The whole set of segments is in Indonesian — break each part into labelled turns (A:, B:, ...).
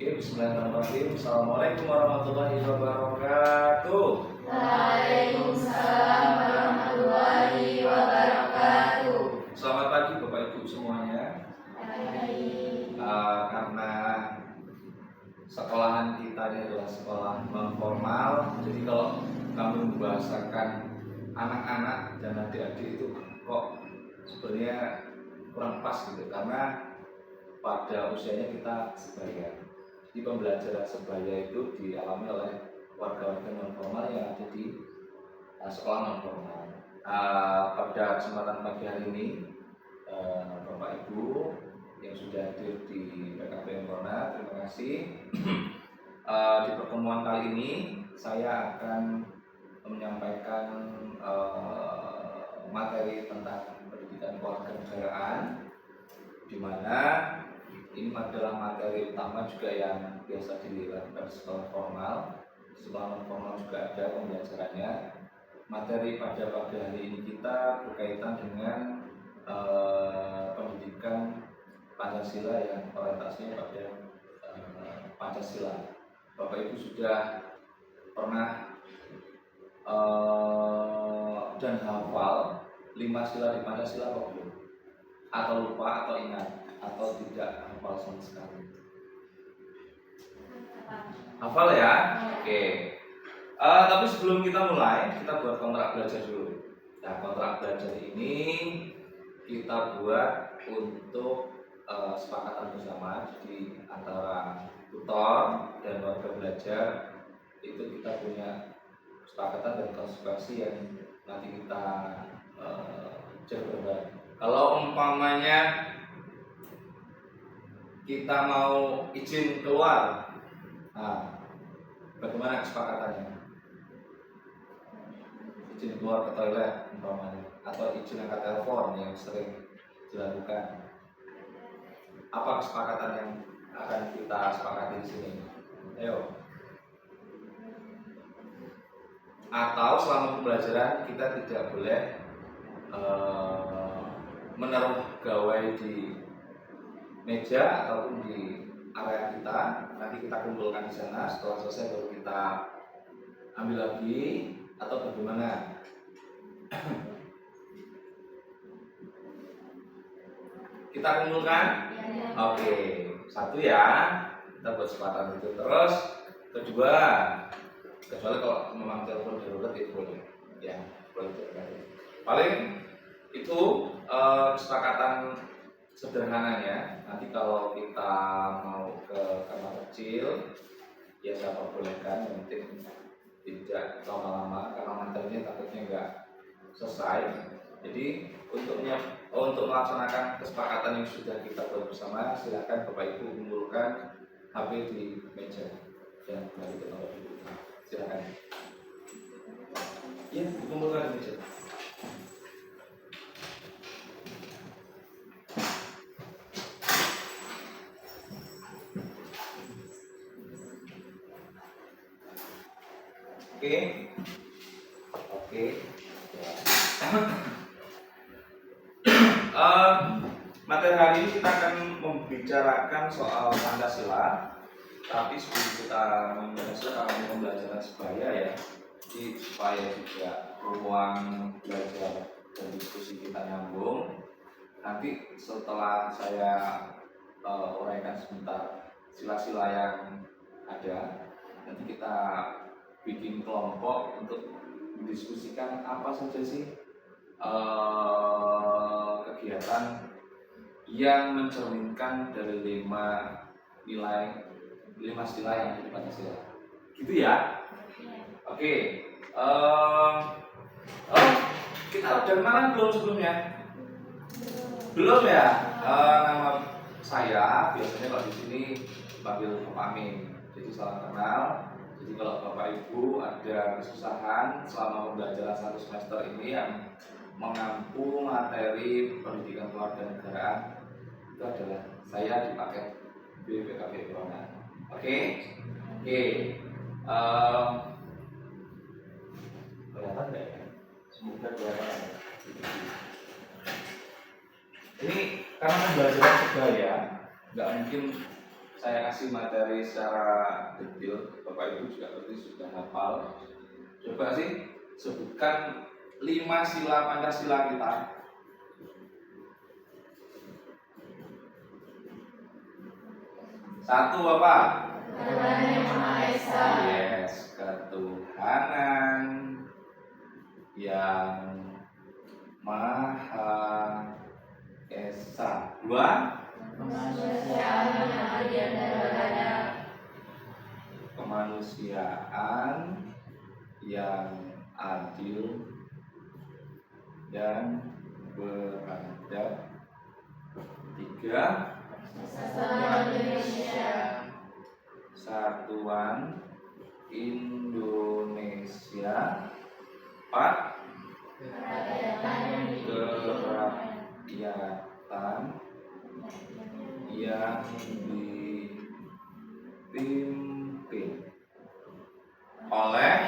A: Oke, bismillahirrahmanirrahim. Assalamualaikum warahmatullahi wabarakatuh.
B: Waalaikumsalam warahmatullahi wabarakatuh.
A: Selamat pagi Bapak Ibu semuanya. Karena sekolahan kita ini adalah sekolah non formal, jadi kalau kami membahasakan anak-anak dan adik-adik itu kok sebenarnya kurang pas gitu, karena pada usianya kita sebaya. Di pembelajaran sebaya itu dialami oleh warga-warga non formal yang ada di sekolah non formal. Pada kesempatan pagi hari ini, Bapak Ibu yang sudah hadir di PKBM Corona, terima kasih. Di pertemuan kali ini saya akan menyampaikan materi tentang pendidikan kewarganegaraan, di mana ini adalah materi utama juga yang biasa dilakukan sekolah formal. Sekolah non formal juga ada pembelajarannya. Materi pada pagi hari ini kita berkaitan dengan pendidikan Pancasila yang orientasinya pada Pancasila. Bapak Ibu sudah pernah dan hafal 5 sila di Pancasila apa belum? Atau lupa atau ingat atau tidak hafal sama sekali? Hafal ya? Oke. Tapi sebelum kita mulai, kita buat kontrak belajar dulu. Nah, kontrak belajar ini kita buat untuk sepakatan bersama, jadi antara tutor dan warga belajar itu kita punya kesepakatan dan konsekuensi yang nanti kita jaga. Kalau umpamanya kita mau izin keluar, nah, bagaimana kesepakatannya? Izin keluar ke toilet umpamanya, atau izin angkat telepon yang sering dilakukan. Apa kesepakatan yang akan kita sepakati di sini? Ayo. Atau selama pembelajaran kita tidak boleh menaruh gawai di meja ataupun di area kita. Nanti kita kumpulkan di sana, setelah selesai baru kita ambil lagi, atau bagaimana? Kita kumpulkan? Oke, satu ya, kita buat sepakatan itu. Terus kedua, kecuali kalau memang telepon darurat itu boleh, ya boleh. Paling itu kesepakatan sederhananya. Nanti kalau kita mau ke kamar kecil, ya siapa bolehkan, yang penting tidak lama-lama karena materinya takutnya nggak selesai. Jadi untuk melaksanakan kesepakatan yang sudah kita buat bersama, silakan Bapak Ibu kumpulkan HP di meja dan kembali ke tempat duduk. Silakan. Ya, dikumpulkan di meja. Oke. Materi hari ini kita akan membicarakan soal Pancasila. Tapi sebelum kita membahas karena pembelajaran sebaya ya, jadi supaya juga ruang belajar dan diskusi kita nyambung. Nanti setelah saya uraikan sebentar sila-sila yang ada, nanti kita bikin kelompok untuk mendiskusikan apa saja sih kegiatan yang mencerminkan dari 5 sila yang ada di Pancasila. Gitu ya? Oke. Kita udah kenalan belum sebelumnya? Belum ya? Nama saya biasanya kalau di sini panggil Bapak Amin. Jadi salam kenal. Jadi kalau Bapak Ibu ada kesusahan selama pembelajaran 1 semester ini yang mengampu materi pendidikan kewarganegaraan, itu adalah saya di paket PKBM Corona. Oke. Kelihatan nggak ya? Semoga kelihatan. Ini karena pembelajaran sebaya, nggak mungkin saya kasih materi secara detail, Bapak Ibu juga pasti sudah hafal. Coba sih sebutkan 5 sila Pancasila kita. Satu apa?
B: Tuhan Yang Maha Esa.
A: Yes, ketuhanan yang Maha Esa. 2,
B: Kemanusiaan yang adil dan beradab.
A: kemanusiaan yang adil dan beradab. 3,
B: Persatuan Indonesia.
A: Satuan Indonesia. 4,
B: Kerakyatan
A: kerakyatan yang dipimpin oleh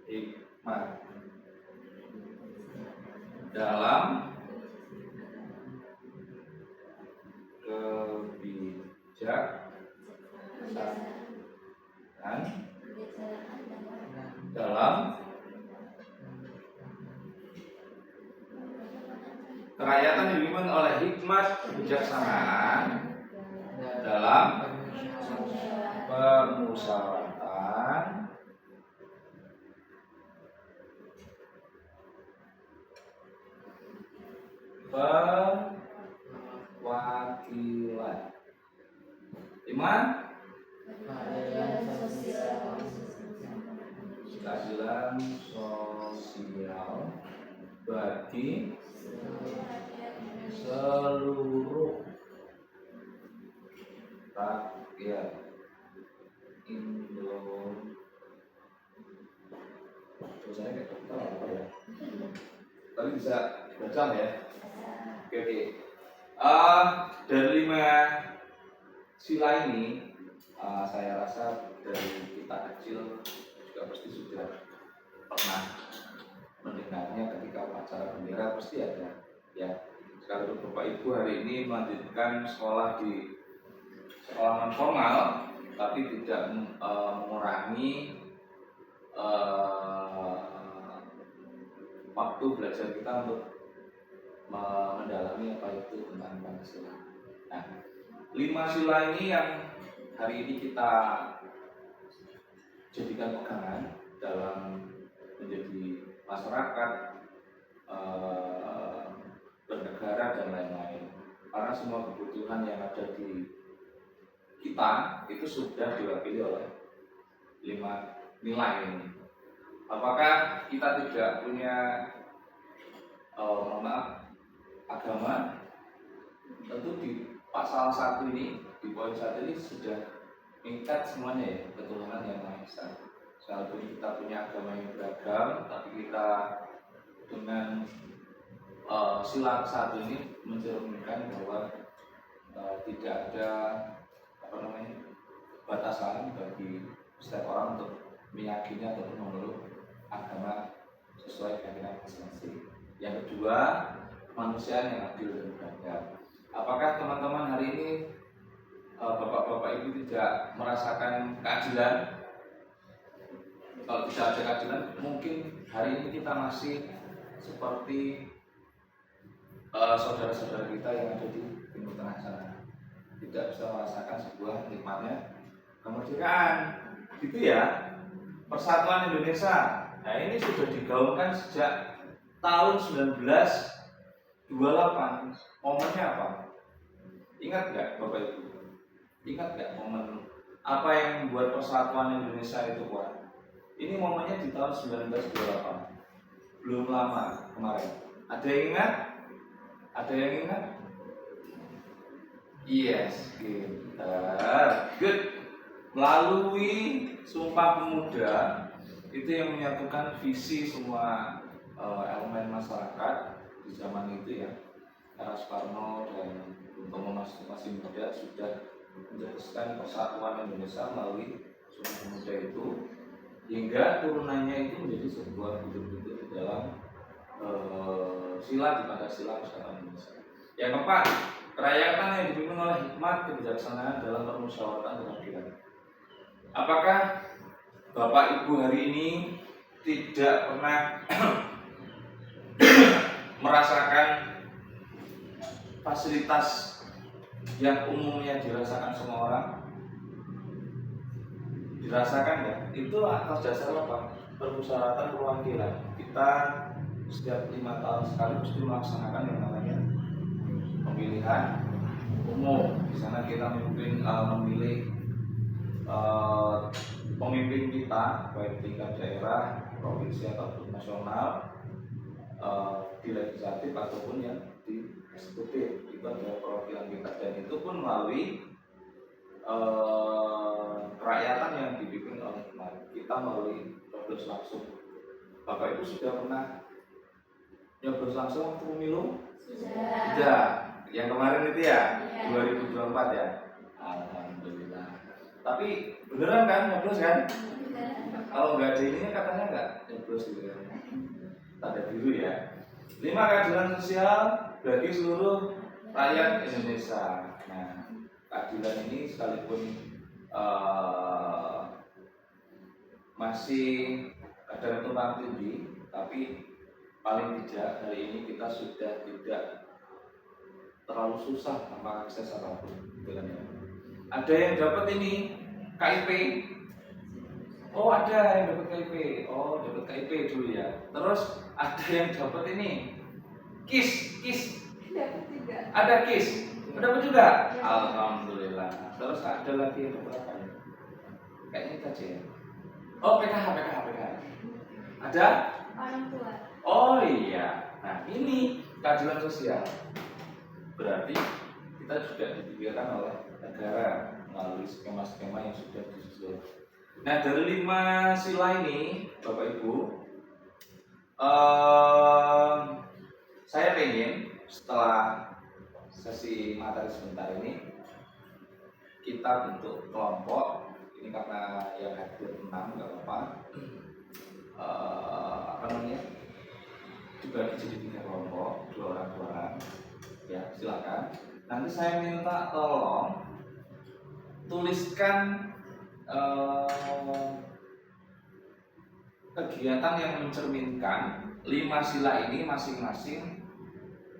A: hikmat dalam kebijaksanaan dalam kerakyatan dipimpin oleh hikmat kebijaksanaan dalam permusyawaratan perwakilan. 5, keadilan sosial bagi seluruh rakyat Indonesia. Tulisannya kayak dokter apa ya? Tapi bisa dibaca ya. Oke. Dari 5 sila ini, saya rasa dari kita kecil juga pasti sudah pernah mendengarnya ketika upacara bendera pasti ada ya. Kalau Bapak Ibu hari ini melanjutkan sekolah di sekolah non formal, tapi tidak mengurangi waktu belajar kita untuk mendalami apa itu tentang Pancasila. Nah, 5 sila ini yang hari ini kita jadikan pegangan dalam menjadi masyarakat, bernegara dan lain-lain. Karena semua kebutuhan yang ada di kita itu sudah diwakili oleh 5 nilai ini. Apakah kita tidak punya agama? Tentu di pasal 1 ini, di poin 1 ini sudah mengikat semuanya ya, ketuhanan yang Maha Esa. Walaupun kita punya agama yang beragam, tapi kita dengan sila 1 ini mencerminkan bahwa tidak ada batasan bagi setiap orang untuk meyakini ataupun memeluk agama sesuai keyakinan masing-masing. Yang kedua, kemanusiaan yang adil dan beradab. Apakah teman-teman hari ini, bapak-bapak ibu tidak merasakan keadilan? Kalau tidak ada keadilan, mungkin hari ini kita masih seperti saudara-saudara kita yang ada di Timur Tengah sana, tidak bisa merasakan sebuah nikmatnya kemerdekaan, gitu ya. Persatuan Indonesia, nah ini sudah digaungkan sejak tahun 1928. Momennya apa? Ingat nggak Bapak Ibu? Ingat nggak momen apa yang membuat persatuan Indonesia itu kuat? Ini momennya di tahun 1928. Belum lama kemarin. Ada yang ingat? Ada yang ingat? Yes, good. Melalui Sumpah Pemuda itu yang menyatukan visi semua elemen masyarakat di zaman itu ya. Karena Soekarno dan Bung Tomo masing-masing muda sudah menjelaskan persatuan Indonesia melalui Sumpah Pemuda itu, hingga turunannya itu menjadi sebuah bentuk-bentuk di dalam sila di Pancasila Persatuan Indonesia. Yang keempat, kerakyatan yang dipimpin oleh hikmat kebijaksanaan dalam permusyawaratan dan keadilan. Apakah Bapak Ibu hari ini tidak pernah merasakan fasilitas yang umumnya dirasakan semua orang? Dirasakan ya? Itu atas dasar apa? Permusyawaratan perwakilan. Kita setiap 5 tahun sekali mesti melaksanakan yang namanya pemilihan umum. Di sana kita memilih pemimpin kita baik tingkat daerah, provinsi ataupun nasional, di legislatif ataupun yang di eksekutif. Itu adalah perwakilan kita dan itu pun melalui kerakyatan yang dipimpin oleh kita melalui nyoblos langsung. Bapak Ibu sudah pernah nyoblos langsung waktu pemilu? Sudah. Yang kemarin itu ya, 2024 ya. Alhamdulillah. Tapi beneran kan nyoblos kan? Kalau nggak ada ini katanya nggak nyoblos gitu kan? Tanda biru ya. 5 keadilan sosial bagi seluruh rakyat Indonesia. Nah, keadilan ini sekalipun masih kadang tumpang tindih, tapi paling tidak hari ini kita sudah tidak terlalu susah tanpa akses apapun. Ada yang dapat ini KIP. Oh ada yang dapat KIP. Oh dapat KIP dulu ya. Terus ada yang dapat ini KIS.
B: Dapat juga.
A: Ada KIS. Dapat juga. Alhamdulillah. Terus ada lagi yang dapat apa ya? Kayaknya itu aja ya. Oh PKH. Ada?
B: Orang tua.
A: Oh iya. Nah ini keadilan sosial. Berarti kita juga dipikirkan oleh negara melalui skema-skema yang sudah disusun. Nah dari 5 sila ini, Bapak Ibu, saya ingin setelah sesi materi sebentar ini kita bentuk kelompok. Ini karena yang hadir 6 nggak apa-apa. Dibagi jadi 3 kelompok, 2 orang. Ya silakan. Nanti saya minta tolong tuliskan kegiatan yang mencerminkan 5 sila ini masing-masing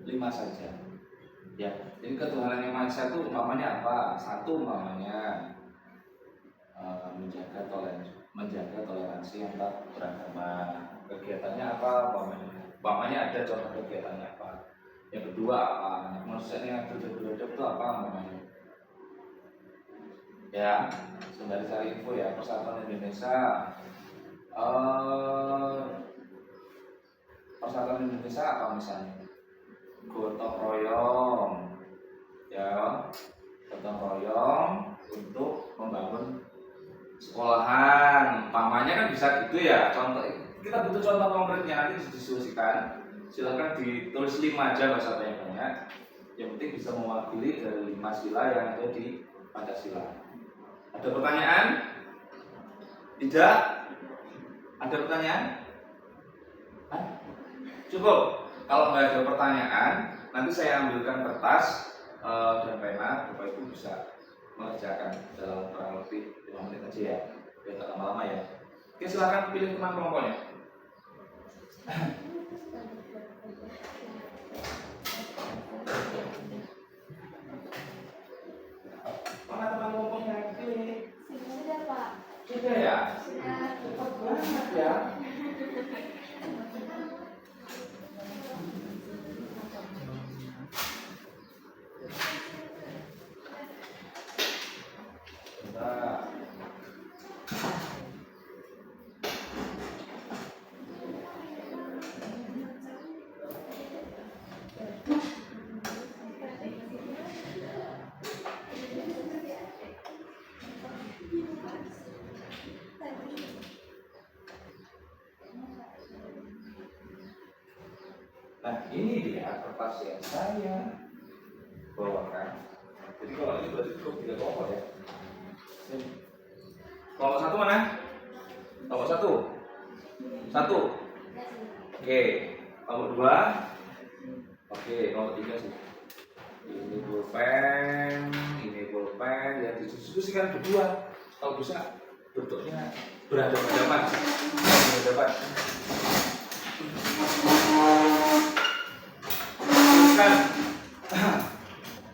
A: 5 saja. Ya, jadi ketuhanan yang Maha Esa itu umpamanya apa? 1 umpamanya menjaga toleransi antar beragama. Kegiatannya apa? Umpamanya ada contoh kegiatannya apa? Yang kedua apa? Maksudnya beradab itu apa namanya? Ya, sembari cari info ya. Persatuan Indonesia, Persatuan Indonesia apa misalnya? Gotong royong, ya, gotong royong untuk membangun sekolahan. Umpamanya kan bisa gitu ya. Contoh, kita butuh contoh konkretnya nanti didiskusikan. Silakan ditulis 5 aja, nggak usah banyak. Yang penting bisa mewakili dari 5 sila yang ada di Pancasila. Ada pertanyaan? Tidak? Ada pertanyaan? Hah? Cukup. Kalau nggak ada pertanyaan, nanti saya ambilkan kertas dan pena. Bapak Ibu bisa mengerjakan dalam kurang lebih 5 menit aja ya. Biar tak lama-lama ya. Oke, silakan pilih teman kelompoknya. Mana teman kelompoknya? Pilih.
B: Sudah Pak.
A: Sudah ya?
B: Sudah.
A: Cepat banget ya. Nah ini dia kertas yang saya bawakan. Jadi kalau ini berarti cukup 3 kelompok ya. Ini. Kelompok 1 mana? Kelompok 1. 1. Oke. Kelompok 2. Oke. Kelompok 3 sih. ini pulpen, ya didiskusikan berdua. Kalau bisa bentuknya berhadapan-hadapan. Kan?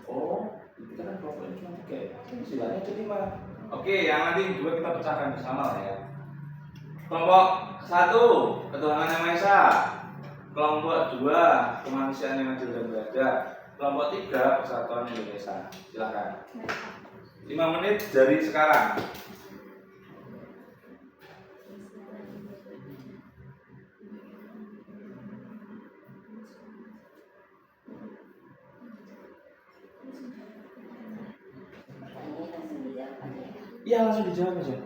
A: Oh, kita kan kelompoknya cuma 3 ya. Silanya ada 5. Oke, yang nanti 2 kita pecahkan bersama lah ya. Kelompok 1, ketuhanan yang Maha Esa. Kelompok 2, kemanusiaan yang adil dan beradab. Kelompok 3, persatuan Indonesia. Silakan. 5 menit dari sekarang. Iya, langsung dijawab aja.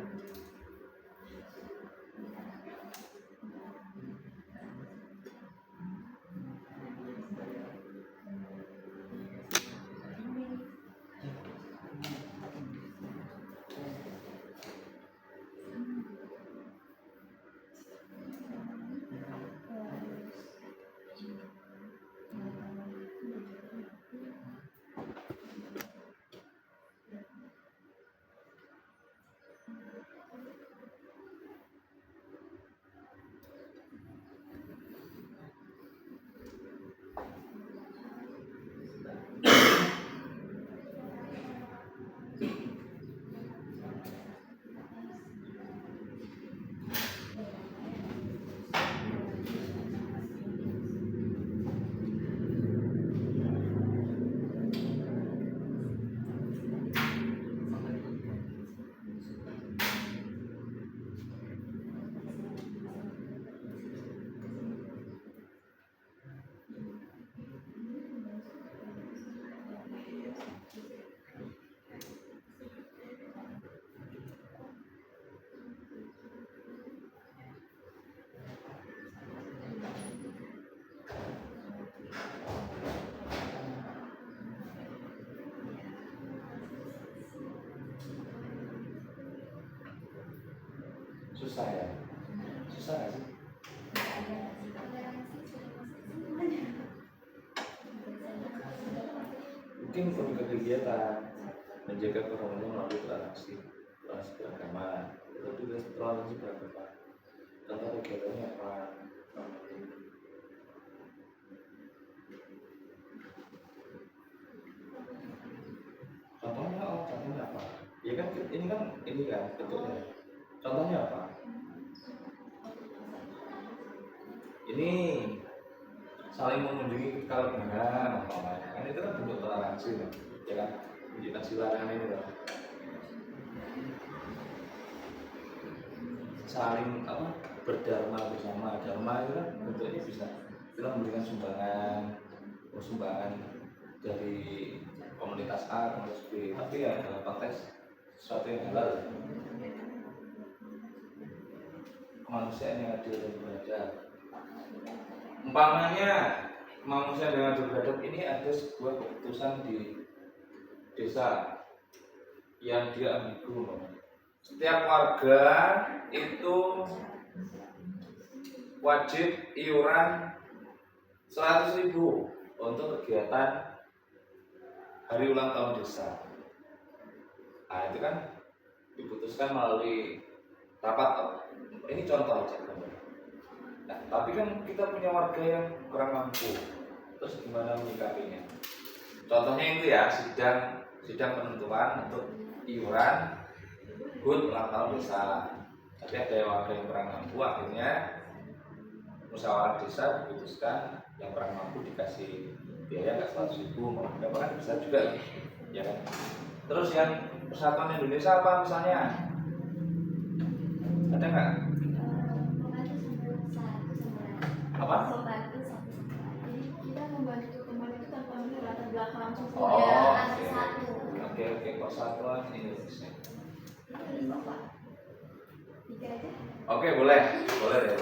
A: Susah ya? Susah gak sih? Mungkin perlu kegiatan menjaga keharmonisan melalui toleransi beragama. Itu juga toleransi beragama. Contoh kegiatannya apa? Contohnya apa? Ya kan ini kan bentuknya. Contohnya apa? Ini saling mengunjungi kalau benar, kan itu kan bentuk toleransi, ya kan? Menunjukkan silakan ini loh. Saling berdharma bersama. Dharma itu kan bentuknya bisa kita memberikan sumbangan dari komunitas A, komunitas B, tapi ya dalam konteks sesuatu yang halal. Kemanusiaan yang adil dan beradab. Umpamanya manusia dengan adil beradab ini ada sebuah keputusan di desa yang dia ambigu. Setiap warga itu wajib iuran 100.000 untuk kegiatan hari ulang tahun desa. Nah itu kan diputuskan melalui rapat. Ini contoh aja. Nah, tapi kan kita punya warga yang kurang mampu. Terus gimana menyikapinya? Contohnya itu ya, sidang penentuan untuk iuran HUT ulang tahun desa. Tapi ada warga yang kurang mampu, akhirnya musyawarah desa diputuskan yang kurang mampu dikasih biaya nggak 100.000, mau berapa kan bisa juga, ya kan? Terus yang Persatuan Indonesia apa misalnya? Ada nggak? Apa?
B: Membantu satu sama lain. Jadi kita membantu teman itu tanpa melihat latar belakang langsung
A: Oh,
B: ada
A: oke.
B: satu.
A: Oke, Persatuan Indonesia.
B: Lima Pak. 3 aja.
A: Oke, boleh deh.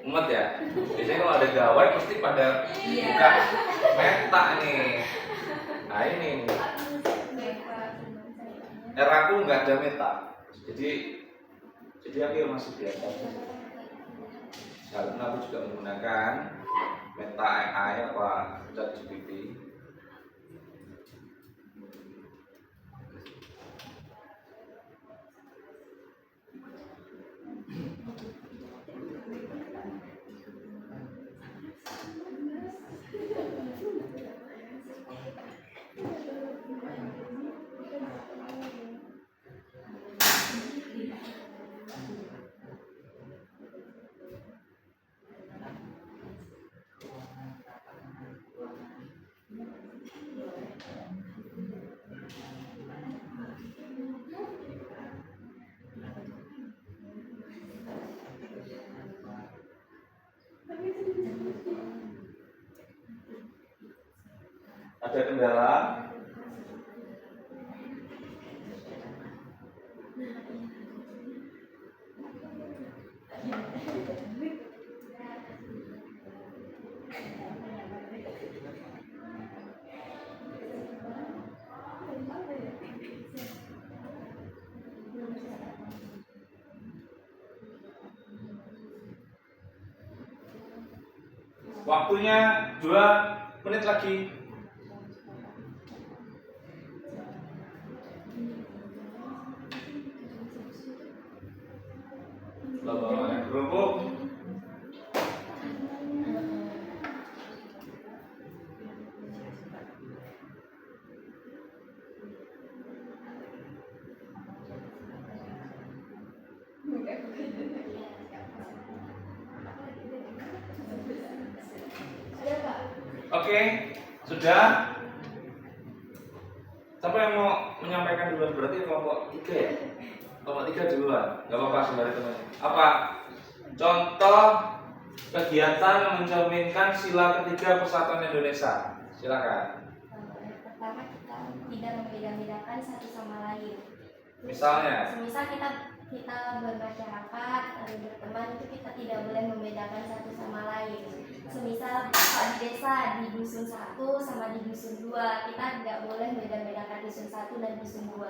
A: Umat ya. Biasanya kalau ada gawai pasti pada buka meta nih. Nah ini. Aku nggak ada meta. Jadi aku masih biasa. Sekarang aku juga menggunakan Meta AI apa ChatGPT. Ada kendala? Waktunya 2 menit lagi. Lalu berhubung. Oke, sudah. Siapa yang mau menyampaikan duluan? Berarti kelompok 3 ya? Kelompok 3 duluan. Gak apa-apa sembari temannya. Apa? Contoh kegiatan yang mencerminkan sila ketiga Persatuan Indonesia. Silakan.
C: Pertama, kita tidak membeda-bedakan satu sama lain.
A: Misalnya?
C: Semisal kita bermasyarakat, berteman, itu kita tidak boleh membedakan satu sama lain. Semisal di desa, di dusun 1 sama di dusun 2, kita tidak boleh membeda-bedakan dusun 1 dan dusun 2.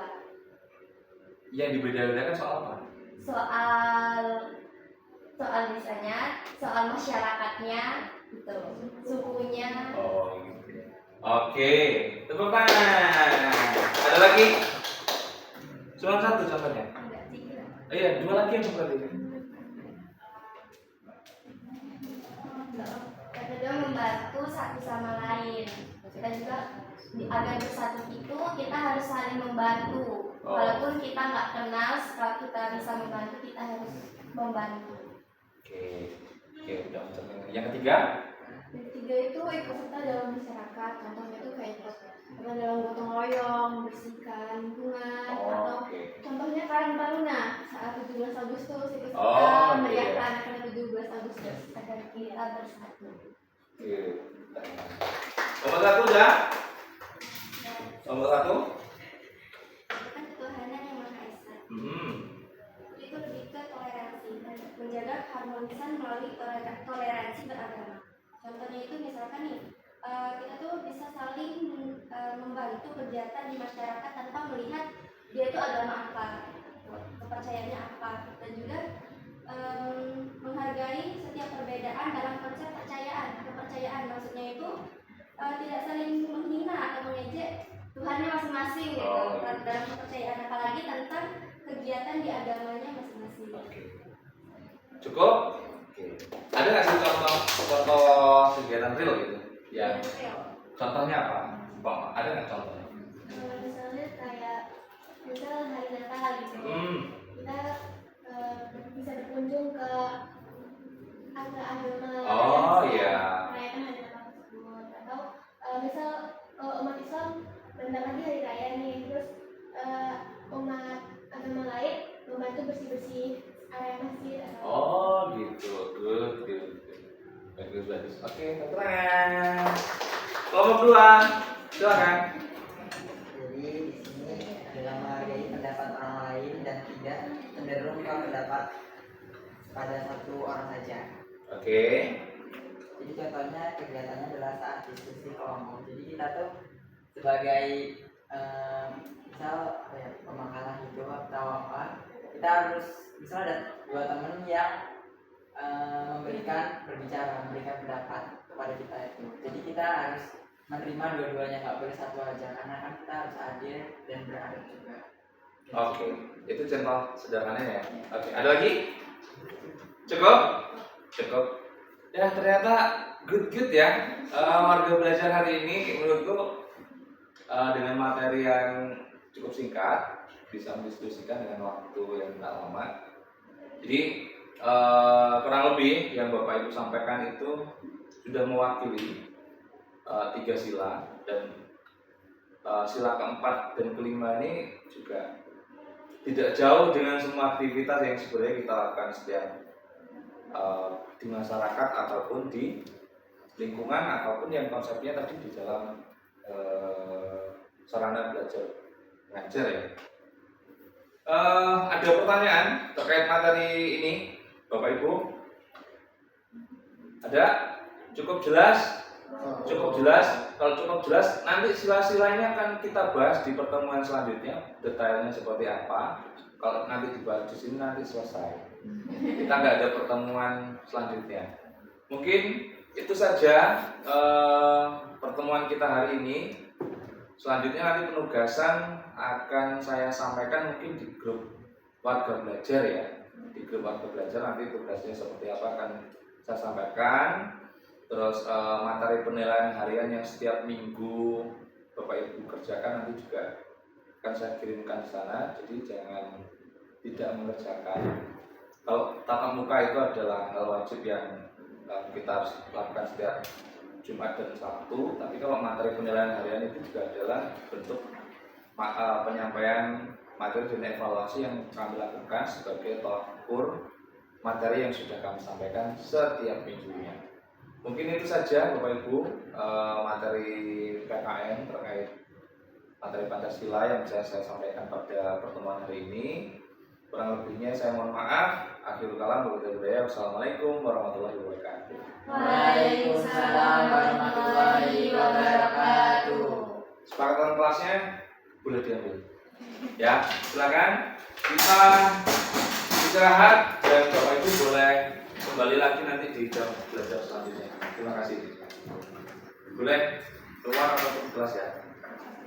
A: Yang dibeda-bedakan soal apa?
C: Soal desanya, soal masyarakatnya, gitu, sukunya.
A: Oh, gitu. Oke, tepuk tangan. Ada lagi? Cuma 1 contohnya.
C: Enggak sih, kira.
A: Iya, 2 lagi yang berarti.
C: Kedua, membantu satu sama lain. Kita juga agar bersatu itu kita harus saling membantu. Walaupun kita nggak kenal, kalau kita bisa membantu, kita harus membantu.
A: Oke, udah mencerminkan. Yang ketiga?
B: Yang ketiga itu ikut serta dalam masyarakat. Contohnya itu kayak ikut serta dalam gotong royong, bersihkan lingkungan, atau contohnya Karang Taruna saat 17 Agustus ikut serta meriahkan acara 17 Agustus
C: Agar kita bersatu.
A: Oke. Nomor 1 udah? Nomor 1?
C: Itu kan ketuhanan yang Maha Esa.
A: Hmm.
C: Itu lebih ke toleransi dan menjaga keharmonisan melalui toleransi beragama. Contohnya itu misalkan nih, kita tuh bisa saling membantu kegiatan di masyarakat tanpa melihat dia itu agama apa, kepercayaannya apa, dan juga menghargai setiap perbedaan dalam konsep kepercayaan. Maksudnya itu tidak saling menghina atau mengejek Tuhannya masing-masing gitu, dalam kepercayaan, apalagi tentang kegiatan di agamanya masing-masing.
A: Cukup? Oke. Ada nggak sih contoh kegiatan real gitu? Ya. Contohnya apa? Bang, ada nggak contohnya?
C: Misalnya kayak hari Natal gitu.
B: kita bisa berkunjung ke agama
A: Oh iya.
B: merayakan hari Natal tersebut, atau misal umat Islam bentar lagi hari raya nih, terus umat agama lain membantu bersih-bersih area masjid atau
A: Oh gitu, good. Bagus. Oke, keren. Kelompok 2, silakan.
D: Jadi di sini adalah menghargai pendapat orang lain dan tidak cenderung ke pendapat pada satu orang saja.
A: Oke.
D: Jadi contohnya kegiatannya adalah saat diskusi kelompok. Jadi kita tuh sebagai misal apa ya, pemakaran itu atau apa, kita harus misal ada 2 teman yang memberikan pendapat kepada kita itu. Jadi kita harus menerima dua-duanya, nggak boleh satu aja, karena kan kita harus adil dan beradab juga.
A: Oke, itu contoh sederhananya ya. Oke, ada lagi? Cukup? Ya ternyata good ya. Warga belajar hari ini menurutku dengan materi yang cukup singkat bisa mendiskusikan dengan waktu yang tidak lama. Jadi kurang lebih yang Bapak Ibu sampaikan itu sudah mewakili 3 sila, dan sila keempat dan kelima ini juga tidak jauh dengan semua aktivitas yang sebenarnya kita lakukan setiap di masyarakat ataupun di lingkungan ataupun yang konsepnya tadi di dalam sarana belajar mengajar ya. Ada pertanyaan terkait materi ini, Bapak Ibu? Ada? Cukup jelas? Cukup jelas? Kalau cukup jelas, nanti sila-sila ini akan kita bahas di pertemuan selanjutnya, detailnya seperti apa. Kalau nanti dibahas di sini nanti selesai. Kita nggak ada pertemuan selanjutnya. Mungkin itu saja pertemuan kita hari ini. Selanjutnya nanti penugasan akan saya sampaikan mungkin di grup warga belajar ya. Di grup warga belajar nanti tugasnya seperti apa akan saya sampaikan. Terus materi penilaian harian yang setiap minggu Bapak Ibu kerjakan nanti juga akan saya kirimkan di sana. Jadi jangan tidak mengerjakan. Kalau tatap muka itu adalah hal wajib yang kita harus lakukan setiap Jumat dan Sabtu, tapi kalau materi penilaian harian itu juga adalah bentuk penyampaian materi dan evaluasi yang kami lakukan sebagai tolak ukur materi yang sudah kami sampaikan setiap minggunya. Mungkin itu saja Bapak Ibu materi PKN terkait materi Pancasila yang bisa saya sampaikan pada pertemuan hari ini. Kurang lebihnya saya mohon maaf. Akhirul kalam, wassalamualaikum warahmatullahi wabarakatuh.
C: Waalaikumsalam warahmatullahi wabarakatuh.
A: Kesepakatan kelasnya boleh diambil. Ya, silakan kita istirahat dan Bapak Ibu boleh kembali lagi nanti di jam belajar selanjutnya. Terima kasih. Boleh keluar atau ke kelas ya.